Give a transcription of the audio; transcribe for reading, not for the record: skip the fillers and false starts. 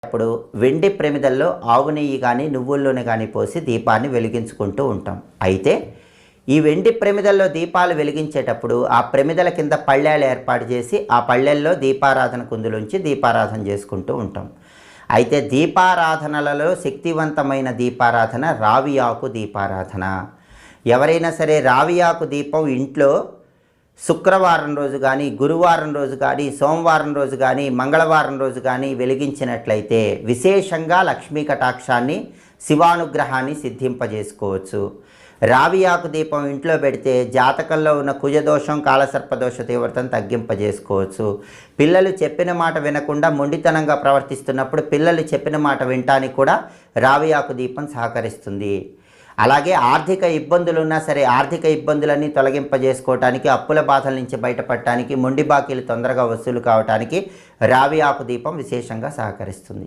అప్పుడు వెండి ప్రమిదల్లో ఆవు నెయ్యి కానీ నువ్వుల నూనె కానీ పోసి దీపాన్ని వెలిగించుకుంటూ ఉంటాం. అయితే ఈ వెండి ప్రమిదల్లో దీపాలు వెలిగించేటప్పుడు ఆ ప్రమిదల కింద పళ్ళెలు ఏర్పాటు చేసి ఆ పళ్ళెల్లో దీపారాధన కుందులుంచి దీపారాధన చేసుకుంటూ ఉంటాం. అయితే దీపారాధనలలో శక్తివంతమైన దీపారాధన రావి ఆకు దీపారాధన. ఎవరైనా సరే రావి ఆకు దీపం ఇంట్లో శుక్రవారం రోజు కానీ, గురువారం రోజు కానీ, సోమవారం రోజు కానీ, మంగళవారం రోజు కానీ వెలిగించినట్లయితే విశేషంగా లక్ష్మీ కటాక్షాన్ని, శివానుగ్రహాన్ని సిద్ధింపజేసుకోవచ్చు. రావి ఆకు దీపం ఇంట్లో పెడితే జాతకంలో ఉన్న కుజదోషం, కాలసర్పదోష తీవ్రతను తగ్గింపజేసుకోవచ్చు. పిల్లలు చెప్పిన మాట వినకుండా మొండితనంగా ప్రవర్తిస్తున్నప్పుడు పిల్లలు చెప్పిన మాట వినటానికి కూడా రావి ఆకు దీపం సహకరిస్తుంది. అలాగే ఆర్థిక ఇబ్బందులు ఉన్నా సరే ఆర్థిక ఇబ్బందులన్నీ తొలగింపజేసుకోవటానికి, అప్పుల బాధల నుంచి బయటపడటానికి, మొండి బాకీలు తొందరగా వసూలు కావటానికి రావి ఆకు దీపం విశేషంగా సహకరిస్తుంది.